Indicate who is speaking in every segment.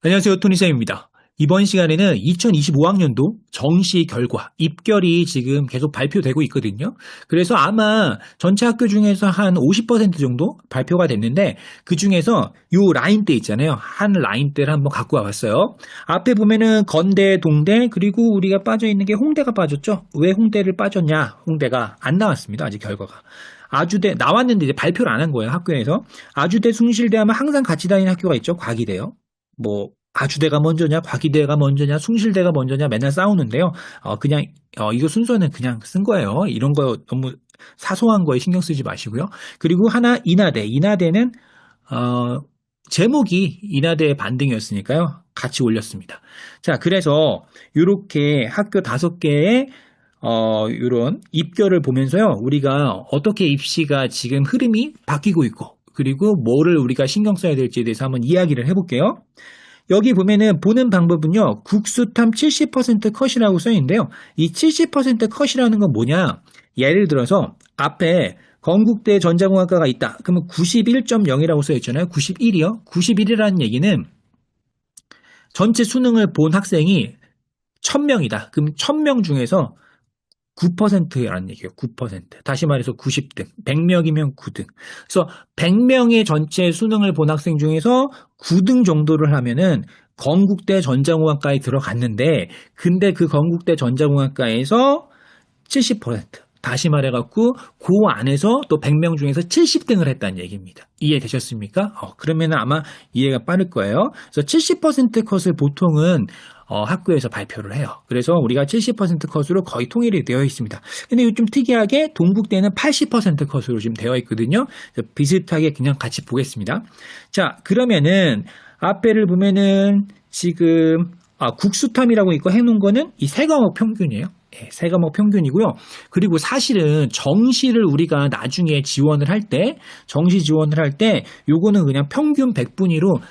Speaker 1: 안녕하세요. 토니쌤입니다. 이번 시간에는 2025학년도 정시 결과, 입결이 지금 계속 발표되고 있거든요. 그래서 아마 전체 학교 중에서 한 50% 정도 발표가 됐는데 그 중에서 요 라인대 있잖아요. 한 라인대를 한번 갖고 와봤어요. 앞에 보면은 건대, 동대, 그리고 우리가 빠져있는 게 홍대가 빠졌죠. 왜 홍대를 빠졌냐? 홍대가 안 나왔습니다. 아직 결과가. 아주대 나왔는데 이제 발표를 안 한 거예요. 학교에서. 아주대, 숭실대 하면 항상 같이 다니는 학교가 있죠. 과기대요. 뭐 아주대가 먼저냐, 과기대가 먼저냐, 숭실대가 먼저냐 맨날 싸우는데요. 그냥 이거 순서는 그냥 쓴 거예요. 이런 거 너무 사소한 거에 신경 쓰지 마시고요. 그리고 하나 인하대, 인하대는 제목이 인하대의 반등이었으니까요. 같이 올렸습니다. 자, 그래서 이렇게 학교 5개의 이런 입결을 보면서요. 우리가 어떻게 입시가 지금 흐름이 바뀌고 있고 그리고 뭐를 우리가 신경 써야 될지에 대해서 한번 이야기를 해볼게요. 여기 보면은 보는 방법은요. 국수탐 70% 컷이라고 써 있는데요. 이 70% 컷이라는 건 뭐냐? 예를 들어서 앞에 건국대 전자공학과가 있다. 그러면 91.0이라고 써 있잖아요. 91이요. 91이라는 얘기는 전체 수능을 본 학생이 1000명이다. 그럼 1000명 중에서 9%라는 얘기예요. 9%. 다시 말해서 90등. 100명이면 9등. 그래서 100명의 전체 수능을 본 학생 중에서 9등 정도를 하면은 건국대 전자공학과에 들어갔는데 근데 그 건국대 전자공학과에서 70%. 다시 말해갖고 그 안에서 또 100명 중에서 70등을 했다는 얘기입니다. 이해되셨습니까? 그러면 아마 이해가 빠를 거예요. 그래서 70% 컷을 보통은 학교에서 발표를 해요. 그래서 우리가 70% 컷으로 거의 통일이 되어 있습니다. 근데 좀 특이하게 동국대는 80% 컷으로 지금 되어 있거든요. 비슷하게 그냥 같이 보겠습니다. 자, 그러면은 앞에를 보면은 지금 국수탐이라고 있고 해놓은 거는 이 세 과목 평균이에요. 네, 세 과목 평균이고요. 그리고 사실은 정시를 우리가 나중에 지원을 할 때, 정시 지원을 할 때, 요거는 그냥 평균 100분위로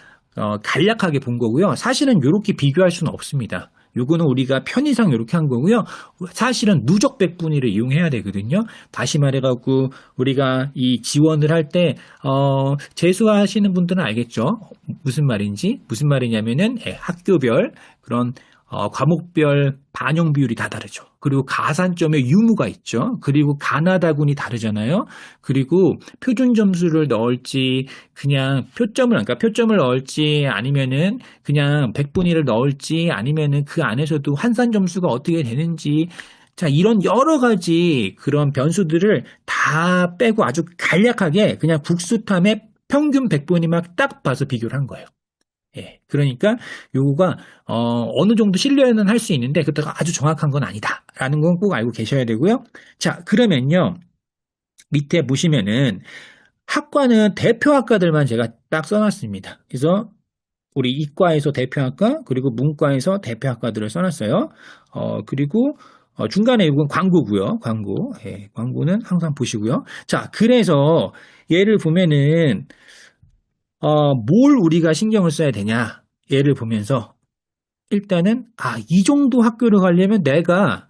Speaker 1: 간략하게 본 거고요. 사실은 이렇게 비교할 수는 없습니다. 요거는 우리가 편의상 이렇게 한 거고요. 사실은 누적 100분위를 이용해야 되거든요. 다시 말해갖고 우리가 이 지원을 할 때 재수하시는 분들은 알겠죠. 무슨 말인지. 무슨 말이냐면은 학교별 그런 과목별 반영 비율이 다 다르죠. 그리고 가산점의 유무가 있죠. 그리고 가나다군이 다르잖아요. 그리고 표준 점수를 넣을지 그냥 표점을 넣을지 아니면은 그냥 백분위를 넣을지 아니면은 그 안에서도 환산 점수가 어떻게 되는지 자, 이런 여러 가지 그런 변수들을 다 빼고 아주 간략하게 그냥 국수탐의 평균 100분위만 딱 봐서 비교를 한 거예요. 예, 그러니까 요거가 어느 정도 신뢰는 할 수 있는데 그때가 아주 정확한 건 아니다라는 건 꼭 알고 계셔야 되고요. 자, 그러면요. 밑에 보시면은 학과는 대표 학과들만 제가 딱 써놨습니다. 그래서 우리 이과에서 대표 학과 그리고 문과에서 대표 학과들을 써놨어요. 그리고 중간에 이건 광고고요. 광고. 예, 광고는 항상 보시고요. 자, 그래서 예를 보면은 뭘 우리가 신경을 써야 되냐? 예를 보면서 일단은 이 정도 학교를 가려면 내가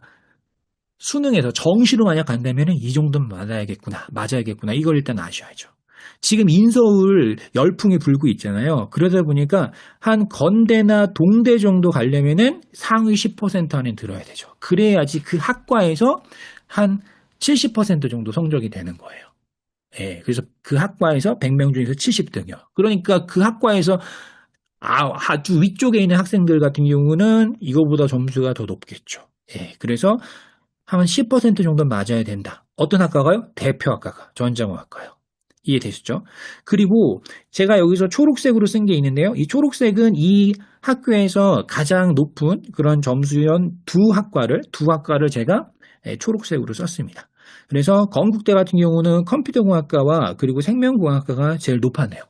Speaker 1: 수능에서 정시로 만약 간다면 이 정도는 맞아야겠구나. 이걸 일단 아셔야죠. 지금 인서울 열풍이 불고 있잖아요. 그러다 보니까 한 건대나 동대 정도 가려면은 상위 10% 안에 들어야 되죠. 그래야지 그 학과에서 한 70% 정도 성적이 되는 거예요. 예, 그래서 그 학과에서 100명 중에서 70등이요. 그러니까 그 학과에서 아주 위쪽에 있는 학생들 같은 경우는 이거보다 점수가 더 높겠죠. 예, 그래서 한 10% 정도 맞아야 된다. 어떤 학과가요? 대표 학과가, 전자공학과요. 이해되시죠? 그리고 제가 여기서 초록색으로 쓴 게 있는데요. 이 초록색은 이 학교에서 가장 높은 그런 점수연 두 학과를 제가 초록색으로 썼습니다. 그래서 건국대 같은 경우는 컴퓨터공학과와 그리고 생명공학과가 제일 높았네요.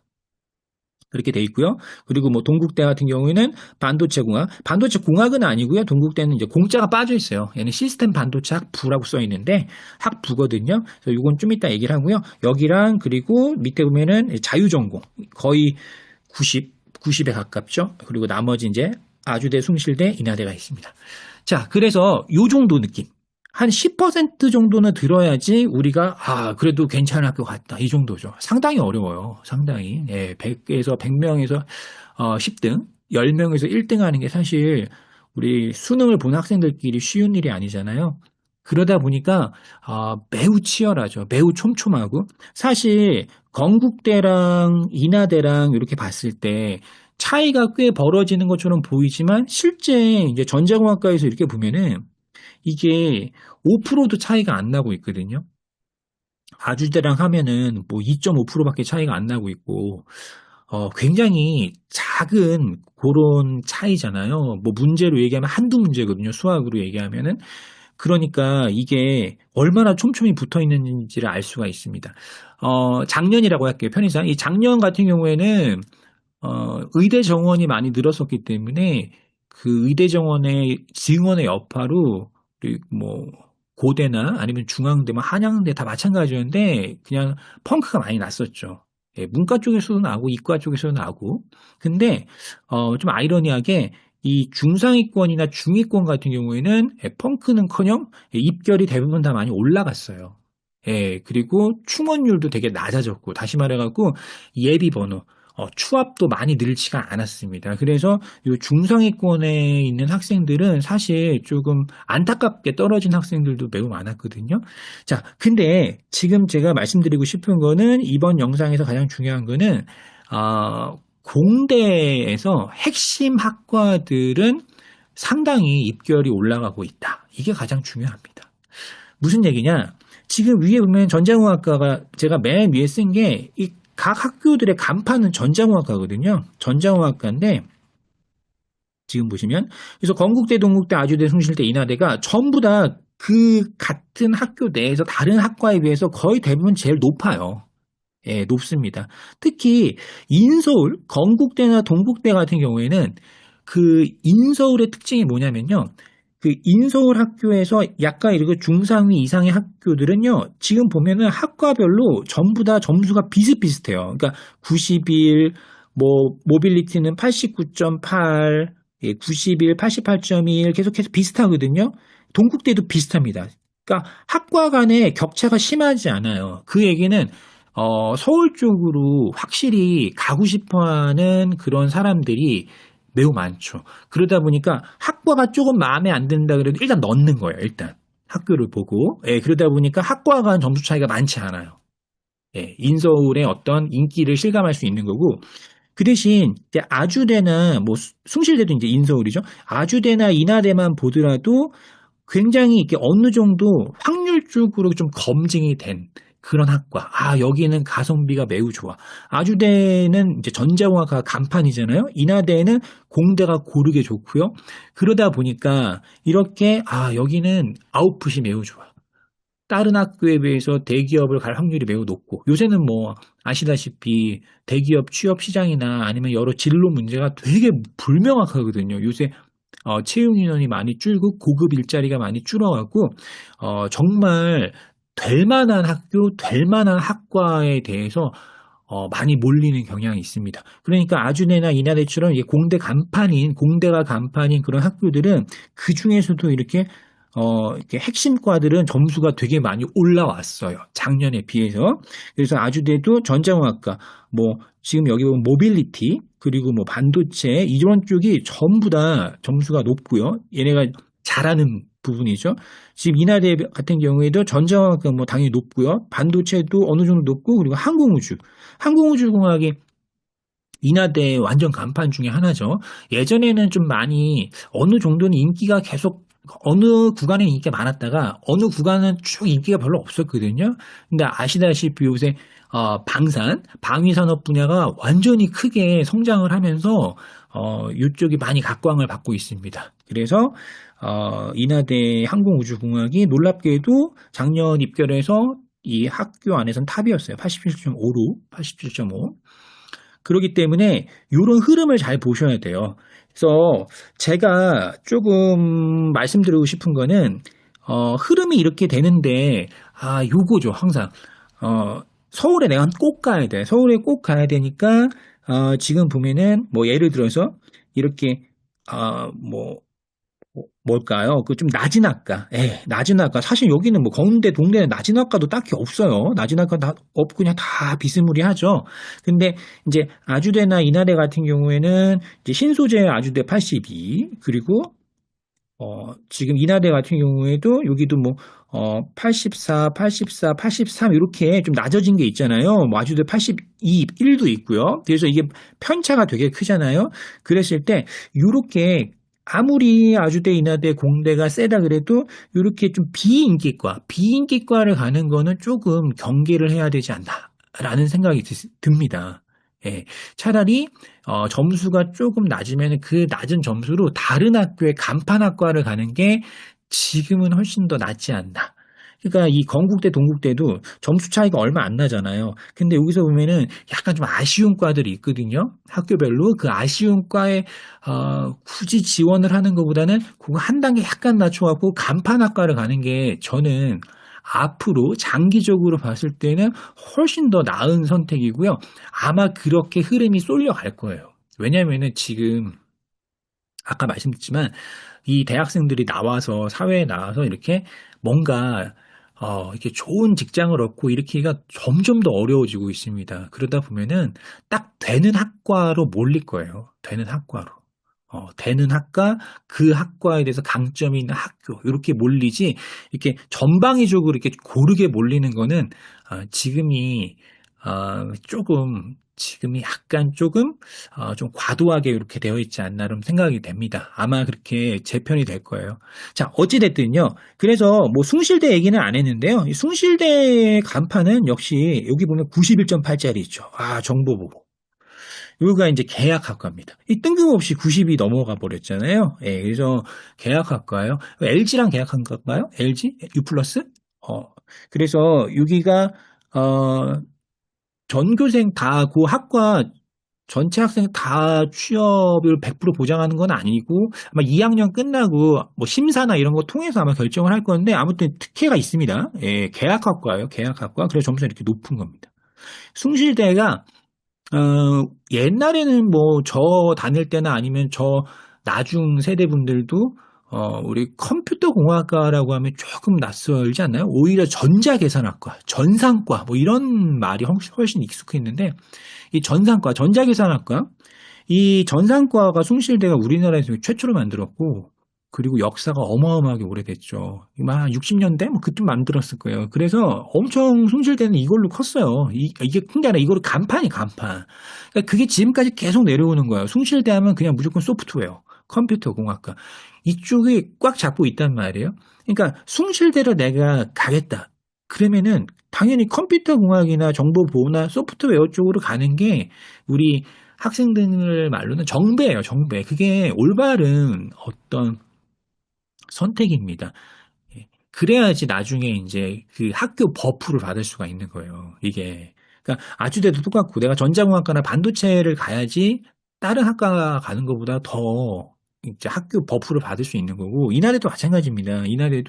Speaker 1: 그렇게 돼 있고요. 그리고 뭐 동국대 같은 경우에는 반도체공학은 아니고요. 동국대는 이제 공짜가 빠져 있어요. 얘는 시스템 반도체 학부라고 써 있는데 학부거든요. 그래서 이건 좀 이따 얘기를 하고요. 여기랑 그리고 밑에 보면은 자유전공 거의 90에 가깝죠. 그리고 나머지 이제 아주대, 숭실대, 인하대가 있습니다. 자, 그래서 요 정도 느낌. 한 10% 정도는 들어야지 우리가 그래도 괜찮은 학교 같다. 이 정도죠. 상당히 어려워요. 상당히. 예, 100에서 100명에서 10등. 10명에서 1등 하는 게 사실 우리 수능을 본 학생들끼리 쉬운 일이 아니잖아요. 그러다 보니까 매우 치열하죠. 매우 촘촘하고 사실 건국대랑 인하대랑 이렇게 봤을 때 차이가 꽤 벌어지는 것처럼 보이지만 실제 이제 전자공학과에서 이렇게 보면은 이게 5%도 차이가 안 나고 있거든요. 아주대랑 하면은 뭐 2.5%밖에 차이가 안 나고 있고 굉장히 작은 그런 차이잖아요. 뭐 문제로 얘기하면 한두 문제거든요. 수학으로 얘기하면은. 그러니까 이게 얼마나 촘촘히 붙어 있는지를 알 수가 있습니다. 작년이라고 할게요. 편의상. 이 작년 같은 경우에는 의대 정원이 많이 늘었었기 때문에 그 의대 정원의 증원의 여파로 우리 뭐 고대나 아니면 중앙대, 뭐 한양대 다 마찬가지였는데 그냥 펑크가 많이 났었죠. 예, 문과 쪽에서도 나고 이과 쪽에서도 나고. 근데 좀 아이러니하게 이 중상위권이나 중위권 같은 경우에는 펑크는커녕 입결이 대부분 다 많이 올라갔어요. 예, 그리고 충원율도 되게 낮아졌고, 다시 말해갖고 예비 번호, 추합도 많이 늘지가 않았습니다. 그래서 이 중상위권에 있는 학생들은 사실 조금 안타깝게 떨어진 학생들도 매우 많았거든요. 자, 근데 지금 제가 말씀드리고 싶은 거는 이번 영상에서 가장 중요한 거는 공대에서 핵심 학과들은 상당히 입결이 올라가고 있다. 이게 가장 중요합니다. 무슨 얘기냐? 지금 위에 보면 전자공학과가 제가 맨 위에 쓴 게 이 각 학교들의 간판은 전자공학과거든요. 전자공학과인데 지금 보시면 그래서 건국대, 동국대, 아주대, 숭실대, 인하대가 전부 다 그 같은 학교 내에서 다른 학과에 비해서 거의 대부분 제일 높아요. 예, 높습니다. 특히 인서울, 건국대나 동국대 같은 경우에는 그 인서울의 특징이 뭐냐면요. 그 인서울 학교에서 약간 이렇게 중상위 이상의 학교들은요. 지금 보면은 학과별로 전부 다 점수가 비슷비슷해요. 그러니까 91, 뭐 모빌리티는 89.8, 91, 88.1 계속해서 비슷하거든요. 동국대도 비슷합니다. 그러니까 학과 간의 격차가 심하지 않아요. 그 얘기는 서울 쪽으로 확실히 가고 싶어 하는 그런 사람들이 매우 많죠. 그러다 보니까 학과가 조금 마음에 안 든다 그래도 일단 넣는 거예요, 일단. 학교를 보고. 예, 그러다 보니까 학과 간 점수 차이가 많지 않아요. 예, 인서울의 어떤 인기를 실감할 수 있는 거고. 그 대신 이제 아주대나 뭐 숭실대도 이제 인서울이죠. 아주대나 인하대만 보더라도 굉장히 이렇게 어느 정도 확률적으로 좀 검증이 된 그런 학과. 여기는 가성비가 매우 좋아. 아주대는 이제 전자공학과 간판이잖아요. 인하대는 공대가 고르게 좋고요. 그러다 보니까 이렇게, 여기는 아웃풋이 매우 좋아. 다른 학교에 비해서 대기업을 갈 확률이 매우 높고, 요새는 뭐, 아시다시피 대기업 취업 시장이나 아니면 여러 진로 문제가 되게 불명확하거든요. 요새 채용 인원이 많이 줄고 고급 일자리가 많이 줄어가고 정말 될 만한 학교, 될 만한 학과에 대해서 많이 몰리는 경향이 있습니다. 그러니까 아주대나 인하대처럼 이게 공대가 간판인 그런 학교들은 그 중에서도 이렇게 핵심과들은 점수가 되게 많이 올라왔어요. 작년에 비해서. 그래서 아주대도 전자공학과, 뭐, 지금 여기 보면 모빌리티, 그리고 뭐 반도체, 이런 쪽이 전부 다 점수가 높고요. 얘네가 잘하는 부분이죠. 지금 인하대 같은 경우에도 전자공학과 뭐 당연히 높고요. 반도체도 어느 정도 높고, 그리고 항공우주공학이 인하대 완전 간판 중에 하나죠. 예전에는 좀 많이 어느 정도는 인기가 계속 어느 구간에 인기가 많았다가 어느 구간은 쭉 인기가 별로 없었거든요. 근데 아시다시피 요새 방위산업 분야가 완전히 크게 성장을 하면서 이쪽이 많이 각광을 받고 있습니다. 그래서 인하대 항공우주공학이 놀랍게도 작년 입결해서 이 학교 안에선 탑이었어요. 87.5로 87.5. 그렇기 때문에 이런 흐름을 잘 보셔야 돼요. 그래서 제가 조금 말씀드리고 싶은 거는 흐름이 이렇게 되는데 요거죠. 항상 서울에 내가 꼭 가야 돼. 서울에 꼭 가야 되니까 지금 보면은 뭐 예를 들어서 이렇게 뭐 뭘까요? 그 좀 낮은 학과. 예, 낮은 학과. 사실 여기는 뭐 건대, 동대는 낮은 학과도 딱히 없어요. 낮은 학과 다 없고 그냥 다 비스무리하죠. 근데 이제 아주대나 인하대 같은 경우에는 이제 신소재 아주대 82, 그리고 지금 인하대 같은 경우에도 여기도 뭐, 84, 84, 83 이렇게 좀 낮아진 게 있잖아요. 뭐 아주대 82, 1도 있고요. 그래서 이게 편차가 되게 크잖아요. 그랬을 때 이렇게 아무리 아주대, 인하대, 공대가 세다 그래도 이렇게 좀 비인기과를 가는 거는 조금 경계를 해야 되지 않나. 라는 생각이 듭니다. 예, 차라리 점수가 조금 낮으면 그 낮은 점수로 다른 학교의 간판학과를 가는 게 지금은 훨씬 더 낫지 않나. 그러니까 이 건국대, 동국대도 점수 차이가 얼마 안 나잖아요. 근데 여기서 보면은 약간 좀 아쉬운 과들이 있거든요. 학교별로 그 아쉬운 과에 굳이 지원을 하는 것보다는 그거 한 단계 약간 낮춰갖고 간판학과를 가는 게 저는 앞으로 장기적으로 봤을 때는 훨씬 더 나은 선택이고요. 아마 그렇게 흐름이 쏠려갈 거예요. 왜냐면은 지금 아까 말씀드렸지만 이 대학생들이 나와서 사회에 나와서 이렇게 뭔가 이렇게 좋은 직장을 얻고 이렇게가 점점 더 어려워지고 있습니다. 그러다 보면은 딱 되는 학과로 몰릴 거예요. 되는 학과로. 되는 학과, 그 학과에 대해서 강점이 있는 학교, 이렇게 몰리지, 이렇게 전방위적으로 이렇게 고르게 몰리는 거는, 지금이 약간 조금, 좀 과도하게 이렇게 되어 있지 않나, 좀 생각이 됩니다. 아마 그렇게 재편이 될 거예요. 자, 어찌됐든요. 그래서 뭐 숭실대 얘기는 안 했는데요. 이 숭실대 간판은 역시 여기 보면 91.8짜리 있죠. 정보보고. 여기가 이제 계약학과입니다. 이 뜬금없이 90이 넘어가 버렸잖아요. 예, 그래서 계약학과예요. LG랑 계약한 건가요? LG? U 플러스? 어, 그래서 여기가 전교생 다 그 학과 전체 학생 다 취업을 100% 보장하는 건 아니고 아마 2학년 끝나고 뭐 심사나 이런 거 통해서 아마 결정을 할 건데 아무튼 특혜가 있습니다. 예, 계약학과예요. 계약학과. 그래서 점수가 이렇게 높은 겁니다. 숭실대가 옛날에는 뭐 저 다닐 때나 아니면 저 나중 세대분들도 우리 컴퓨터 공학과라고 하면 조금 낯설지 않나요? 오히려 전자계산학과, 전상과 뭐 이런 말이 훨씬 익숙했는데 이 전상과, 전자계산학과 이 전상과가 숭실대가 우리나라에서 최초로 만들었고 그리고 역사가 어마어마하게 오래됐죠. 막 60년대 뭐 그쯤 만들었을 거예요. 그래서 엄청 숭실대는 이걸로 컸어요. 이게 큰 게 아니라 이걸로 간판이 간판. 그러니까 그게 지금까지 계속 내려오는 거예요. 숭실대 하면 그냥 무조건 소프트웨어, 컴퓨터 공학과 이쪽이 꽉 잡고 있단 말이에요. 그러니까 숭실대로 내가 가겠다. 그러면은 당연히 컴퓨터 공학이나 정보 보호나 소프트웨어 쪽으로 가는 게 우리 학생들 말로는 정배예요, 정배. 그게 올바른 어떤 선택입니다. 예. 그래야지 나중에 이제 그 학교 버프를 받을 수가 있는 거예요. 이게. 그러니까 아주대도 똑같고 내가 전자공학과나 반도체를 가야지 다른 학과 가는 것보다 더 이제 학교 버프를 받을 수 있는 거고 이날에도 마찬가지입니다. 이날에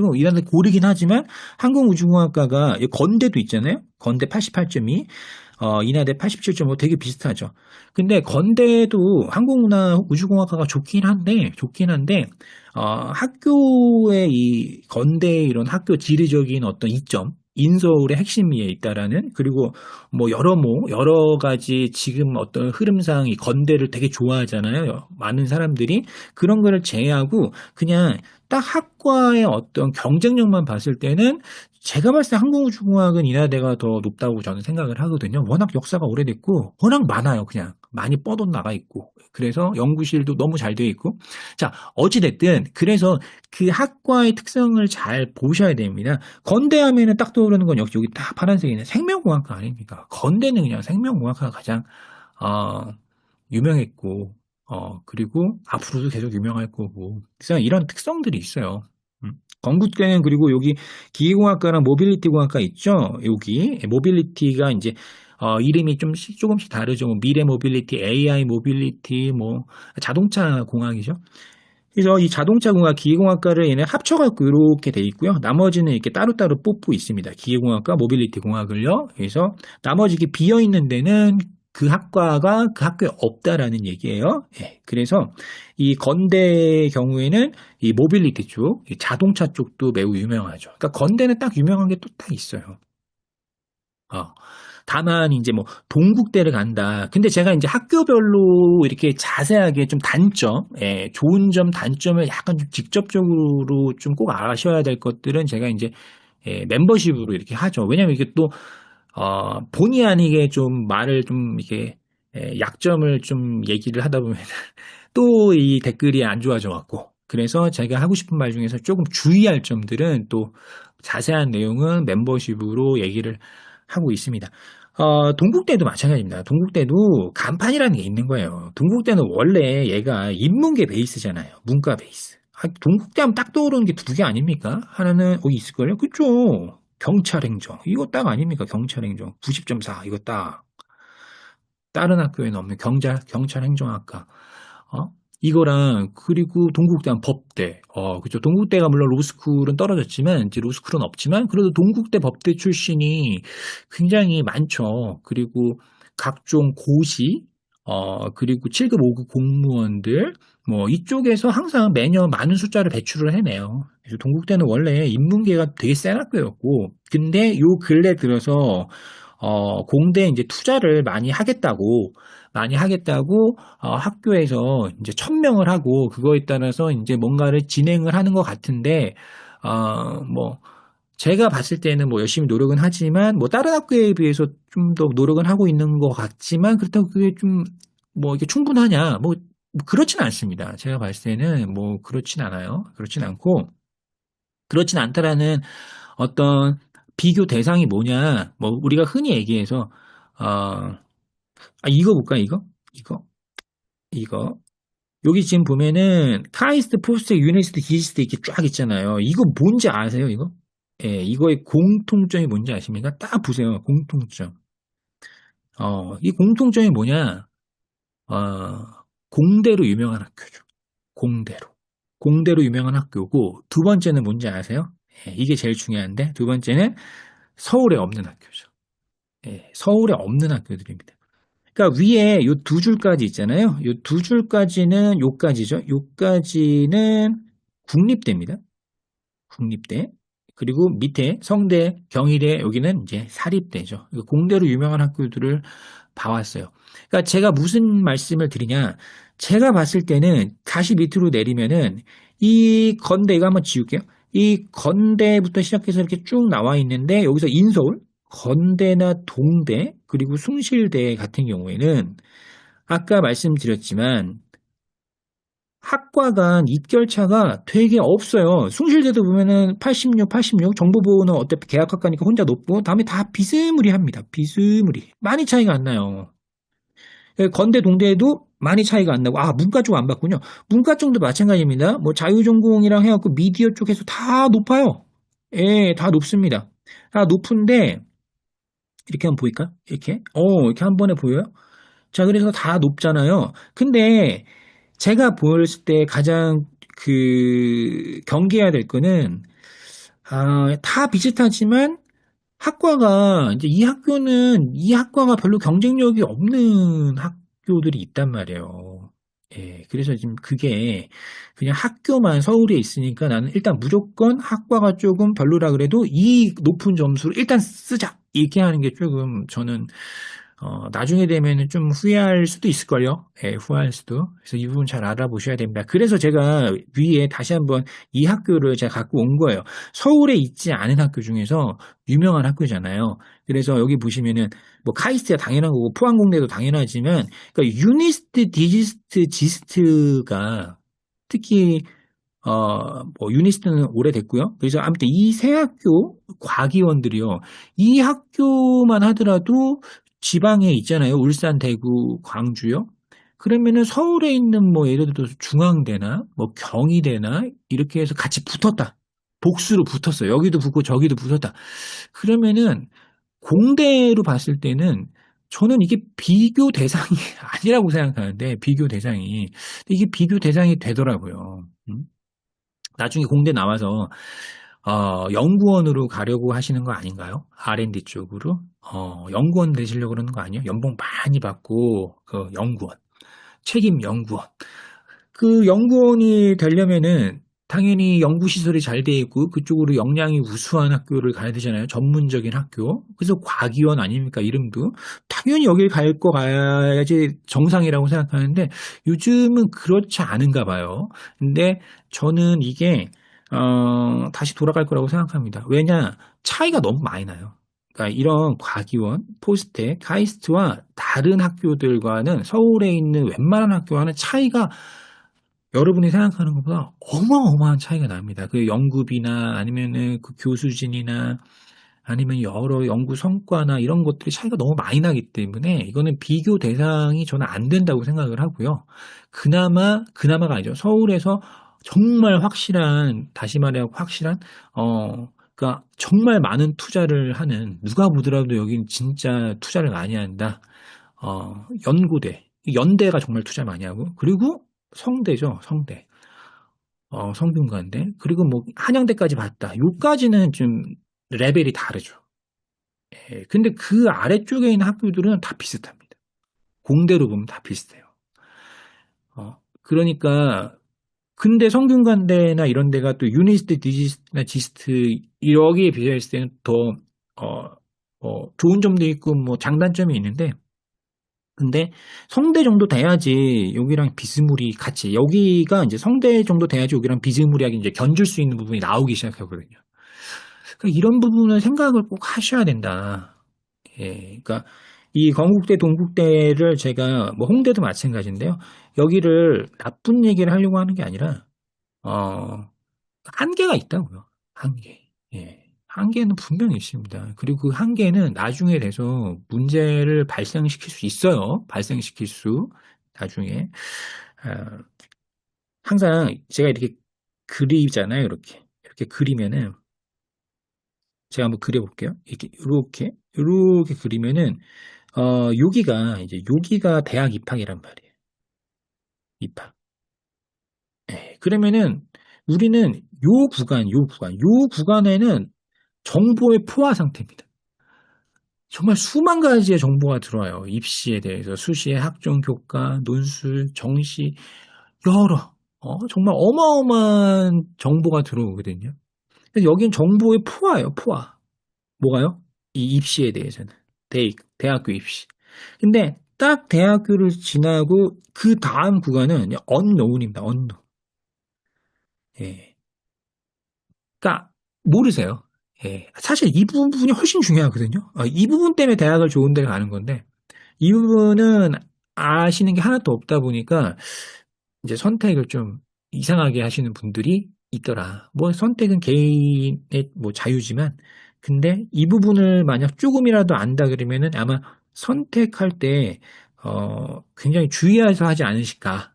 Speaker 1: 고르긴 하지만 항공우주공학과가 건대도 있잖아요. 건대 88.2, 인하대 87.5 되게 비슷하죠. 근데 건대도 항공우나 우주공학과가 좋긴 한데 학교의 이 건대의 이런 학교 지리적인 어떤 이점, 인서울의 핵심에 있다라는 그리고 여러 가지 지금 어떤 흐름상 이 건대를 되게 좋아하잖아요. 많은 사람들이 그런 거를 제외하고 그냥 딱 학과의 어떤 경쟁력만 봤을 때는 제가 봤을 때 항공우주공학은 인하대가 더 높다고 저는 생각을 하거든요. 워낙 역사가 오래됐고 워낙 많아요. 그냥 많이 뻗어 나가 있고 그래서 연구실도 너무 잘 되어 있고 자 어찌됐든 그래서 그 학과의 특성을 잘 보셔야 됩니다. 건대하면은 딱 떠오르는 건 역시 여기 딱 파란색에 있는 생명공학과 아닙니까? 건대는 그냥 생명공학과가 가장 어, 유명했고 그리고 앞으로도 계속 유명할 거고 그래서 이런 특성들이 있어요. 건국대는 그리고 여기 기계공학과랑 모빌리티공학과 있죠? 여기 모빌리티가 이제 이름이 조금씩 다르죠. 뭐 미래 모빌리티, AI 모빌리티, 뭐 자동차 공학이죠. 그래서 이 자동차 공학, 기계공학과를 얘네 합쳐갖고 이렇게 돼 있고요. 나머지는 이렇게 따로따로 뽑고 있습니다. 기계공학과, 모빌리티 공학을요. 그래서 나머지 이렇게 비어 있는 데는 그 학과가 그 학교에 없다라는 얘기예요. 예, 그래서 이 건대의 경우에는 이 모빌리티 쪽, 이 자동차 쪽도 매우 유명하죠. 그러니까 건대는 딱 유명한 게 또 딱 있어요. 어, 다만 이제 뭐 동국대를 간다. 근데 제가 이제 학교별로 이렇게 자세하게 좀 단점, 예, 좋은 점, 단점을 약간 좀 직접적으로 좀 꼭 아셔야 될 것들은 제가 이제 예, 멤버십으로 이렇게 하죠. 왜냐면 이게 또 본의 아니게 좀 말을 좀 이렇게 예, 약점을 좀 얘기를 하다 보면 또 이 댓글이 안 좋아져 갖고 그래서 제가 하고 싶은 말 중에서 조금 주의할 점들은 또 자세한 내용은 멤버십으로 얘기를 하고 있습니다. 동국대도 마찬가지입니다. 동국대도 간판이라는 게 있는 거예요. 동국대는 원래 얘가 인문계 베이스잖아요. 문과 베이스. 동국대 하면 딱 떠오르는 게 두 개 아닙니까? 하나는 있을걸요? 그쵸? 경찰행정. 이거 딱 아닙니까? 경찰행정. 90.4. 이거 딱. 다른 학교에는 없는 경찰행정학과. 어? 이거랑 그리고 동국대는 법대. 그죠. 동국대가 물론 로스쿨은 떨어졌지만 이제 로스쿨은 없지만 그래도 동국대 법대 출신이 굉장히 많죠. 그리고 각종 고시 그리고 7급 5급 공무원들 뭐 이쪽에서 항상 매년 많은 숫자를 배출을 해내요. 그래서 동국대는 원래 인문계가 되게 센 학교였고 근데 요 근래 들어서 공대에 이제 투자를 많이 하겠다고 학교에서 이제 천명을 하고 그거에 따라서 이제 뭔가를 진행을 하는 것 같은데 뭐 제가 봤을 때는 뭐 열심히 노력은 하지만 뭐 다른 학교에 비해서 좀 더 노력은 하고 있는 것 같지만 그렇다고 그게 좀 뭐 이게 충분하냐 뭐 그렇진 않습니다. 제가 봤을 때는 뭐 그렇진 않아요. 그렇진 않고 그렇진 않다라는 어떤 비교 대상이 뭐냐 뭐 우리가 흔히 얘기해서 이거 볼까 이거 여기 지금 보면은 카이스트, 포스트, 유니스트, 디지스트 이렇게 쫙 있잖아요. 이거 뭔지 아세요, 이거? 예, 이거의 공통점이 뭔지 아십니까? 딱 보세요, 공통점. 이 공통점이 뭐냐? 어, 공대로 유명한 학교죠. 공대로. 공대로 유명한 학교고, 두 번째는 뭔지 아세요? 예, 이게 제일 중요한데, 두 번째는 서울에 없는 학교죠. 예, 서울에 없는 학교들입니다. 그러니까 위에 요 두 줄까지 있잖아요. 요 두 줄까지는 요까지죠. 요까지는 국립대입니다. 국립대. 그리고 밑에 성대, 경희대 여기는 이제 사립대죠. 공대로 유명한 학교들을 봐왔어요. 그러니까 제가 무슨 말씀을 드리냐? 제가 봤을 때는 다시 밑으로 내리면은 이 건대 이거 한번 지울게요. 이 건대부터 시작해서 이렇게 쭉 나와 있는데 여기서 인서울, 건대나 동대 그리고 숭실대 같은 경우에는 아까 말씀드렸지만 학과 간 입결차가 되게 없어요. 숭실대도 보면은 86, 86, 정보보호는 어차피 계약학과니까 혼자 높고, 다음에 다 비스무리합니다. 비스무리. 많이 차이가 안 나요. 건대, 동대에도 많이 차이가 안 나고, 문과 쪽 안 봤군요. 문과 쪽도 마찬가지입니다. 뭐 자유전공이랑 해갖고 미디어 쪽에서 다 높아요. 예, 다 높습니다. 다 높은데, 이렇게 한번 보일까? 이렇게 한 번에 보여요? 자, 그래서 다 높잖아요. 근데 제가 봤을 때 가장 경계해야 될 거는, 다 비슷하지만 학과가, 이제 이 학과가 별로 경쟁력이 없는 학교들이 있단 말이에요. 예, 그래서 지금 그게 그냥 학교만 서울에 있으니까 나는 일단 무조건 학과가 조금 별로라 그래도 이 높은 점수를 일단 쓰자. 이렇게 하는 게 조금 저는 나중에 되면은 좀 후회할 수도 있을걸요. 예, 후회할 수도. 그래서 이 부분 잘 알아보셔야 됩니다. 그래서 제가 위에 다시 한번 이 학교를 제가 갖고 온 거예요. 서울에 있지 않은 학교 중에서 유명한 학교잖아요. 그래서 여기 보시면은 뭐 카이스트가 당연한 거고 포항공대도 당연하지만 그러니까 유니스트, 디지스트, 지스트가 특히 뭐 유니스트는 오래됐고요. 그래서 아무튼 이 세 학교 과기원들이요. 이 학교만 하더라도 지방에 있잖아요. 울산, 대구, 광주요. 그러면은 서울에 있는 뭐 예를 들어서 중앙대나 뭐 경희대나 이렇게 해서 같이 붙었다. 복수로 붙었어요. 여기도 붙고 저기도 붙었다. 그러면은 공대로 봤을 때는 저는 이게 비교 대상이 아니라고 생각하는데 비교 대상이 이게 비교 대상이 되더라고요. 나중에 공대 나와서 연구원으로 가려고 하시는 거 아닌가요? R&D 쪽으로? 연구원 되시려고 그러는 거 아니에요? 연봉 많이 받고, 그 연구원. 책임 연구원. 그 연구원이 되려면은 당연히 연구시설이 잘 돼 있고 그쪽으로 역량이 우수한 학교를 가야 되잖아요. 전문적인 학교. 그래서 과기원 아닙니까? 이름도. 당연히 여길 갈 거 가야지 정상이라고 생각하는데 요즘은 그렇지 않은가 봐요. 근데 저는 이게 다시 돌아갈 거라고 생각합니다. 왜냐? 차이가 너무 많이 나요. 그러니까 이런 과기원, 포스텍, 카이스트와 다른 학교들과는 서울에 있는 웬만한 학교와는 차이가 여러분이 생각하는 것보다 어마어마한 차이가 납니다. 그 연구비나 아니면은 그 교수진이나 아니면 여러 연구 성과나 이런 것들이 차이가 너무 많이 나기 때문에 이거는 비교 대상이 저는 안 된다고 생각을 하고요. 그나마가 아니죠. 서울에서 정말 확실한, 다시 말해 확실한, 그러니까 정말 많은 투자를 하는, 누가 보더라도 여긴 진짜 투자를 많이 한다. 연고대, 연대가 정말 투자 많이 하고, 그리고 성대죠, 성대. 성균관대. 그리고 뭐, 한양대까지 봤다. 요까지는 좀 레벨이 다르죠. 예, 근데 그 아래쪽에 있는 학교들은 다 비슷합니다. 공대로 보면 다 비슷해요. 그러니까, 근데 성균관대나 이런 데가 또 유니스트, 디지스트나 지스트, 여기에 비교했을 때는 더, 좋은 점도 있고, 뭐, 장단점이 있는데, 근데 성대 정도 돼야지 여기랑 비스무리 같이 여기가 이제 성대 정도 돼야지 여기랑 비스무리하게 이제 견줄 수 있는 부분이 나오기 시작하거든요. 그러니까 이런 부분을 생각을 꼭 하셔야 된다. 예, 그러니까 이 건국대, 동국대를 제가 뭐 홍대도 마찬가지인데요. 여기를 나쁜 얘기를 하려고 하는 게 아니라 어, 한계가 있다고요. 한계. 예. 한계는 분명히 있습니다. 그리고 그 한계는 나중에 돼서 문제를 발생시킬 수 있어요. 발생시킬 수, 나중에. 아, 항상 제가 이렇게 그리잖아요. 이렇게 그리면은, 제가 한번 그려볼게요. 이렇게 그리면은, 여기가 대학 입학이란 말이에요. 입학. 예. 그러면은, 우리는 요 구간에는 정보의 포화 상태입니다. 정말 수만 가지의 정보가 들어와요. 입시에 대해서 수시의 학종 교과, 논술, 정시 여러 정말 어마어마한 정보가 들어오거든요. 근데 여긴 정보의 포화예요. 포화. 뭐가요? 이 입시에 대해서는 대학교 입시. 근데 딱 대학교를 지나고 그 다음 구간은 언노운입니다. 언노운. 예. 그러니까 모르세요. 예. 사실 이 부분이 훨씬 중요하거든요. 이 부분 때문에 대학을 좋은 데 가는 건데 이 부분은 아시는 게 하나도 없다 보니까 이제 선택을 좀 이상하게 하시는 분들이 있더라. 뭐 선택은 개인의 뭐 자유지만 근데 이 부분을 만약 조금이라도 안다 그러면은 아마 선택할 때 굉장히 주의해서 하지 않으실까.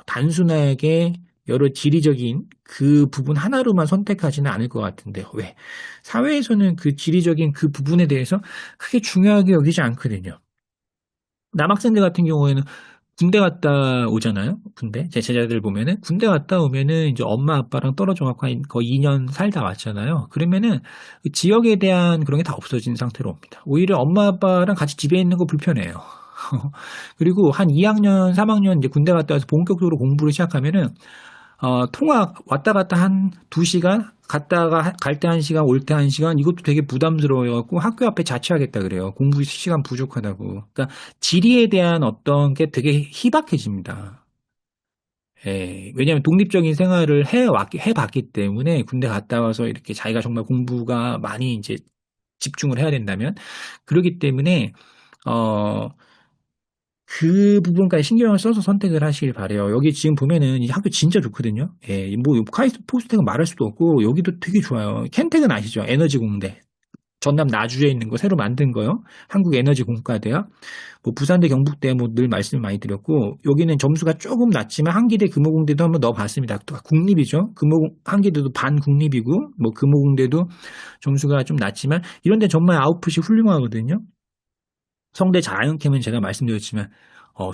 Speaker 1: 단순하게 여러 지리적인 그 부분 하나로만 선택하지는 않을 것 같은데 왜? 사회에서는 그 지리적인 그 부분에 대해서 크게 중요하게 여기지 않거든요. 남학생들 같은 경우에는 군대 갔다 오잖아요. 군대. 제 제자들 보면은 군대 갔다 오면은 이제 엄마 아빠랑 떨어져 갖고 거의 2년 살다 왔잖아요. 그러면은 그 지역에 대한 그런 게 다 없어진 상태로 옵니다. 오히려 엄마 아빠랑 같이 집에 있는 거 불편해요. 그리고 한 2학년, 3학년 이제 군대 갔다 와서 본격적으로 공부를 시작하면은 통학 왔다 갔다 한 2시간 갔다가 갈 때 1시간 올 때 1시간 이것도 되게 부담스러워갖고 학교 앞에 자취하겠다 그래요. 공부 시간 부족하다고. 그러니까 지리에 대한 어떤 게 되게 희박해집니다. 예, 왜냐하면 독립적인 생활을 해봤기 때문에 군대 갔다 와서 이렇게 자기가 정말 공부가 많이 이제 집중을 해야 된다면 그러기 때문에 어, 그 부분까지 신경을 써서 선택을 하시길 바래요. 여기 지금 보면은 이 학교 진짜 좋거든요. 예, 뭐 카이스트 포스텍은 말할 수도 없고 여기도 되게 좋아요. 켄텍은 아시죠? 에너지 공대. 전남 나주에 있는 거 새로 만든 거요. 한국에너지공과대학. 뭐 부산대 경북대 뭐 늘 말씀 많이 드렸고 여기는 점수가 조금 낮지만 한기대 금호공대도 한번 넣어봤습니다. 또 국립이죠. 한기대도 반국립이고 뭐 금호공대도 점수가 좀 낮지만 이런 데 정말 아웃풋이 훌륭하거든요. 성대 자연캠은 제가 말씀드렸지만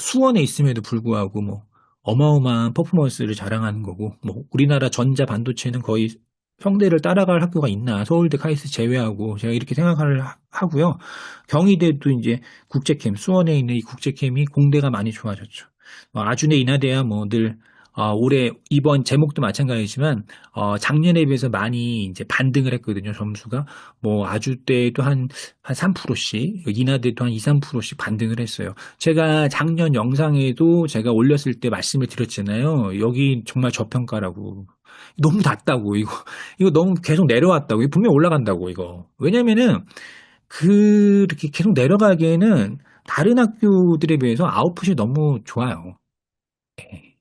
Speaker 1: 수원에 있음에도 불구하고 뭐 어마어마한 퍼포먼스를 자랑하는 거고 뭐 우리나라 전자 반도체는 거의 성대를 따라갈 학교가 있나? 서울대 카이스트 제외하고 제가 이렇게 생각을 하고요. 경희대도 이제 국제캠, 수원에 있는 이 국제캠이 공대가 많이 좋아졌죠. 아주대 인하대야 뭐 늘 올해 이번 제목도 마찬가지지만 작년에 비해서 많이 이제 반등을 했거든요. 점수가 뭐 아주대도 한 3%씩, 인하대도 한 2, 3%씩 반등을 했어요. 제가 작년 영상에도 제가 올렸을 때 말씀을 드렸잖아요. 여기 정말 저평가라고. 너무 낮다고 이거 너무 계속 내려왔다고. 이거 분명 올라간다고, 이거. 왜냐면은, 그렇게 계속 내려가기에는 다른 학교들에 비해서 아웃풋이 너무 좋아요.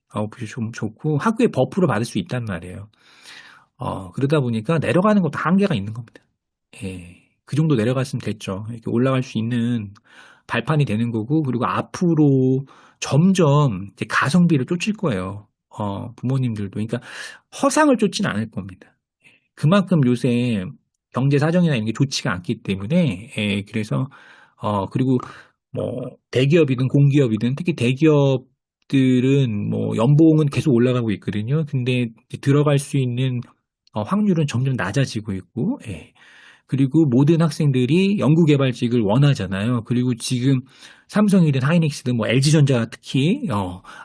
Speaker 1: 아웃풋이 좀 좋고, 학교에 버프를 받을 수 있단 말이에요. 그러다 보니까 내려가는 것도 한계가 있는 겁니다. 예. 그 정도 내려갔으면 됐죠. 이렇게 올라갈 수 있는 발판이 되는 거고, 그리고 앞으로 점점 이제 가성비를 쫓을 거예요. 부모님들도. 그러니까 허상을 쫓지는 않을 겁니다. 그만큼 요새 경제 사정이나 이런 게 좋지가 않기 때문에, 예, 그래서, 그리고 뭐, 대기업이든 공기업이든 특히 대기업들은 뭐, 연봉은 계속 올라가고 있거든요. 근데 이제 들어갈 수 있는 확률은 점점 낮아지고 있고, 예. 그리고 모든 학생들이 연구개발직을 원하잖아요. 그리고 지금 삼성이든 하이닉스든 뭐 LG전자 특히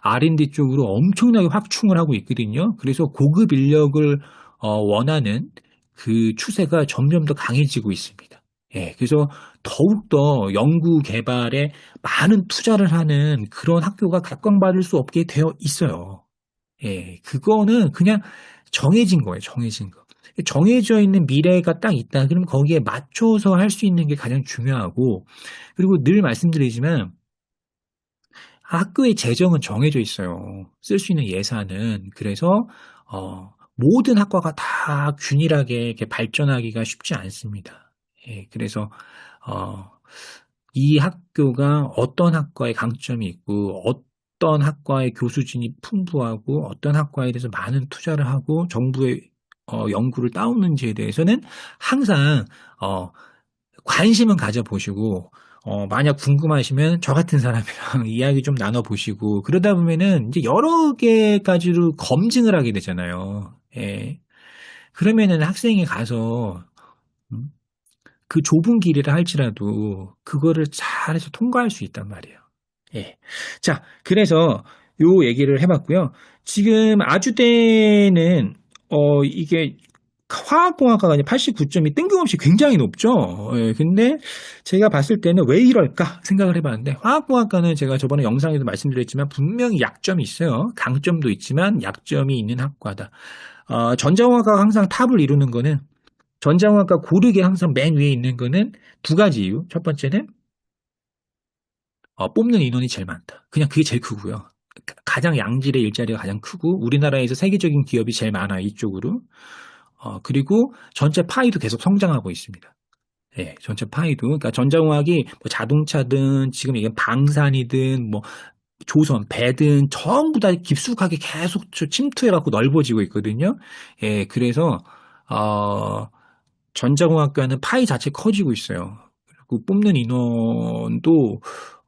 Speaker 1: R&D 쪽으로 엄청나게 확충을 하고 있거든요. 그래서 고급 인력을 원하는 그 추세가 점점 더 강해지고 있습니다. 예, 그래서 더욱더 연구 개발에 많은 투자를 하는 그런 학교가 각광받을 수 없게 되어 있어요. 예, 그거는 그냥 정해진 거예요, 정해진 거. 정해져 있는 미래가 딱 있다. 그러면 거기에 맞춰서 할 수 있는 게 가장 중요하고, 그리고 늘 말씀드리지만, 학교의 재정은 정해져 있어요. 쓸 수 있는 예산은. 그래서, 모든 학과가 다 균일하게 이렇게 발전하기가 쉽지 않습니다. 예, 그래서, 어, 이 학교가 어떤 학과에 강점이 있고 어떤 학과의 교수진이 풍부하고 어떤 학과에 대해서 많은 투자를 하고 정부의 연구를 따오는지에 대해서는 항상 관심은 가져보시고 만약 궁금하시면 저 같은 사람이랑 이야기 좀 나눠보시고 그러다 보면은 이제 여러 개까지로 검증을 하게 되잖아요. 예. 그러면은 학생이 가서 음, 그 좁은 길이라 할지라도 그거를 잘해서 통과할 수 있단 말이에요. 예. 자, 그래서 요 얘기를 해봤고요. 지금 아주대는 이게 화학공학과가 이제 89점이 뜬금없이 굉장히 높죠. 예, 근데 제가 봤을 때는 왜 이럴까 생각을 해봤는데 화학공학과는 제가 저번에 영상에도 말씀드렸지만 분명히 약점이 있어요. 강점도 있지만 약점이 있는 학과다. 전자공학과가 항상 탑을 이루는 거는 전자공학과 고르게 항상 맨 위에 있는 거는 두 가지 이유. 첫 번째는 뽑는 인원이 제일 많다. 그냥 그게 제일 크고요. 가장 양질의 일자리가 가장 크고 우리나라에서 세계적인 기업이 제일 많아요. 이쪽으로. 그리고 전체 파이도 계속 성장하고 있습니다. 예, 전체 파이도. 그러니까 전자공학이 뭐 자동차든 지금 이게 방산이든 뭐 조선, 배든 전부 다 깊숙하게 계속 침투해갖고 넓어지고 있거든요. 예, 그래서 전자공학과는 파이 자체 커지고 있어요. 그리고 뽑는 인원도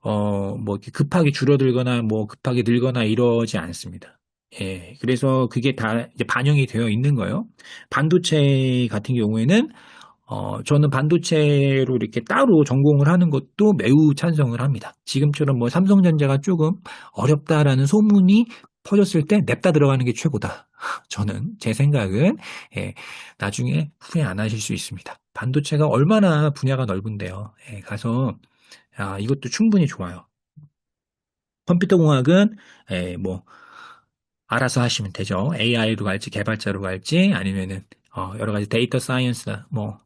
Speaker 1: 뭐 이렇게 급하게 줄어들거나 뭐 급하게 늘거나 이러지 않습니다. 예, 그래서 그게 다 이제 반영이 되어 있는 거예요. 반도체 같은 경우에는 저는 반도체로 이렇게 따로 전공을 하는 것도 매우 찬성을 합니다. 지금처럼 뭐 삼성전자가 조금 어렵다라는 소문이 퍼졌을 때 냅다 들어가는 게 최고다. 저는 제 생각은 예, 나중에 후회 안 하실 수 있습니다. 반도체가 얼마나 분야가 넓은데요. 예, 가서 이것도 충분히 좋아요. 컴퓨터 공학은 뭐 알아서 하시면 되죠. AI로 갈지 개발자로 갈지 아니면은 여러 가지 데이터 사이언스나 뭐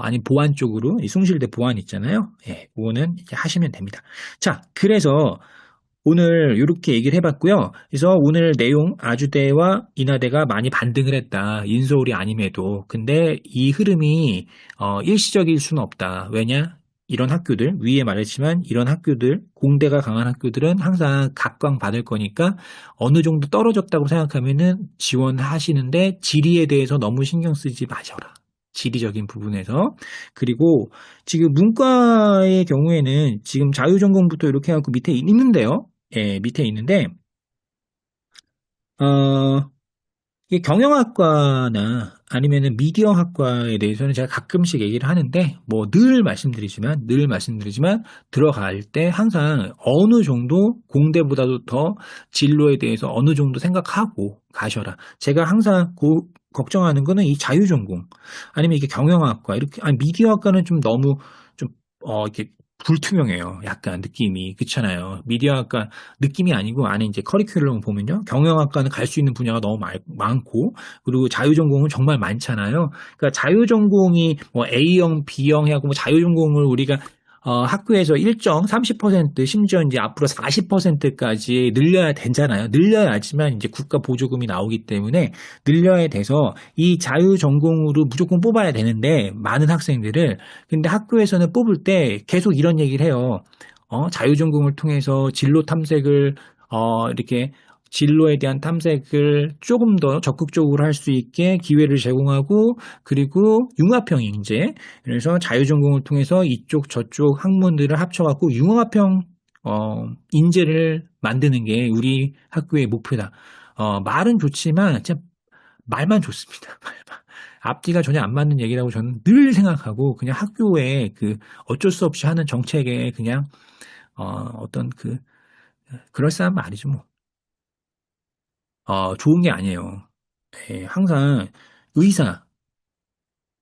Speaker 1: 아니 보안 쪽으로 이 숭실대 보안 있잖아요. 예, 그거는 이제 하시면 됩니다. 자, 그래서 오늘 이렇게 얘기를 해봤고요. 그래서 오늘 내용 아주대와 인하대가 많이 반등을 했다. 인서울이 아님에도. 근데 이 흐름이 일시적일 수는 없다. 왜냐? 이런 학교들, 위에 말했지만 이런 학교들, 공대가 강한 학교들은 항상 각광받을 거니까 어느 정도 떨어졌다고 생각하면은 지원하시는데 지리에 대해서 너무 신경 쓰지 마셔라. 지리적인 부분에서. 그리고 지금 문과의 경우에는 지금 자유전공부터 이렇게 해갖고 밑에 있는데요. 예, 밑에 있는데, 어, 이게 경영학과나 아니면은 미디어학과에 대해서는 제가 가끔씩 얘기를 하는데 뭐 늘 말씀드리지만 들어갈 때 항상 어느 정도 공대보다도 더 진로에 대해서 어느 정도 생각하고 가셔라. 제가 항상 걱정하는 거는 이 자유전공 아니면 이게 경영학과 이렇게 아니 미디어학과는 좀 너무 좀 이렇게 불투명해요. 약간 느낌이 그렇잖아요. 미디어학과 느낌이 아니고 안에 이제 커리큘럼 보면요. 경영학과는 갈 수 있는 분야가 너무 많고 그리고 자유전공은 정말 많잖아요. 그러니까 자유전공이 뭐 A형, B형 하고 뭐 자유전공을 우리가 학교에서 일정 30% 심지어 이제 앞으로 40%까지 늘려야 되잖아요. 늘려야지만 이제 국가 보조금이 나오기 때문에 늘려야 돼서 이 자유전공으로 무조건 뽑아야 되는데 많은 학생들을 근데 학교에서는 뽑을 때 계속 이런 얘기를 해요. 자유전공을 통해서 진로 탐색을 이렇게 진로에 대한 탐색을 조금 더 적극적으로 할 수 있게 기회를 제공하고 그리고 융합형 인재 그래서 자유전공을 통해서 이쪽 저쪽 학문들을 합쳐갖고 융합형 인재를 만드는 게 우리 학교의 목표다. 말은 좋지만 진짜 말만 좋습니다. 말만. 앞뒤가 전혀 안 맞는 얘기라고 저는 늘 생각하고 그냥 학교에 그 어쩔 수 없이 하는 정책에 그냥 어떤 그 그럴싸한 말이죠 뭐. 좋은 게 아니에요. 예, 항상 의사,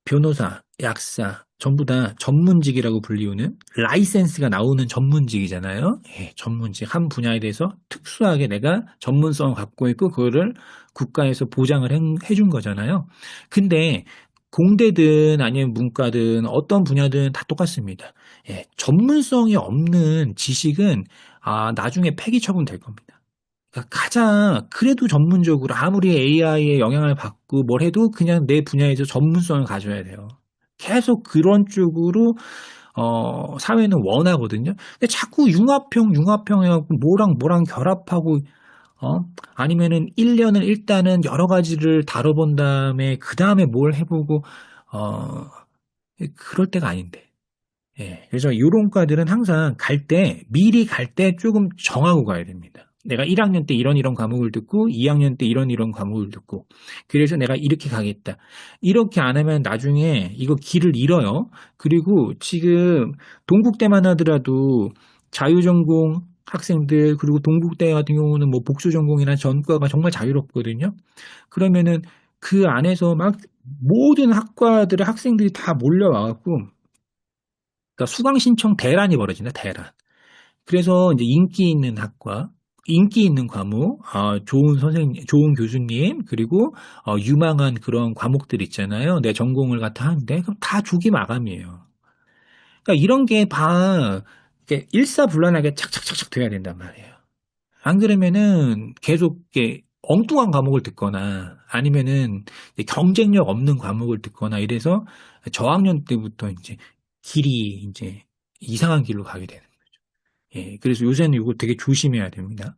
Speaker 1: 변호사, 약사 전부 다 전문직이라고 불리우는 라이센스가 나오는 전문직이잖아요. 예, 전문직 한 분야에 대해서 특수하게 내가 전문성을 갖고 있고 그거를 국가에서 보장을 해준 거잖아요. 근데 공대든 아니면 문과든 어떤 분야든 다 똑같습니다. 예, 전문성이 없는 지식은 나중에 폐기 처분될 겁니다. 그러니까 가장 그래도 전문적으로 아무리 AI의 영향을 받고 뭘 해도 그냥 내 분야에서 전문성을 가져야 돼요. 계속 그런 쪽으로 사회는 원하거든요. 근데 자꾸 융합형 해갖고 뭐랑 결합하고 어? 아니면은 1년을 일단은 여러 가지를 다뤄본 다음에 그 다음에 뭘 해보고 어 그럴 때가 아닌데. 예, 그래서 이런 과들은 항상 미리 갈 때 조금 정하고 가야 됩니다. 내가 1학년 때 이런 과목을 듣고 2학년 때 이런 과목을 듣고 그래서 내가 이렇게 가겠다. 이렇게 안 하면 나중에 이거 길을 잃어요. 그리고 지금 동국대만 하더라도 자유전공 학생들 그리고 동국대 같은 경우는 뭐 복수전공이나 전과가 정말 자유롭거든요. 그러면은 그 안에서 막 모든 학과들의 학생들이 다 몰려와갖고 그러니까 수강 신청 대란이 벌어진다, 대란. 그래서 이제 인기 있는 학과, 인기 있는 과목, 좋은 선생님, 좋은 교수님, 그리고 유망한 그런 과목들 있잖아요. 내 전공을 갖다 하는데 그럼 다 조기 마감이에요. 그러니까 이런 게 다 이렇게 일사불란하게 착착착착 돼야 된단 말이에요. 안 그러면은 계속 이렇게 엉뚱한 과목을 듣거나 아니면은 이제 경쟁력 없는 과목을 듣거나 이래서 저학년 때부터 이제 길이 이제 이상한 길로 가게 되는. 예, 그래서 요새는 이거 되게 조심해야 됩니다.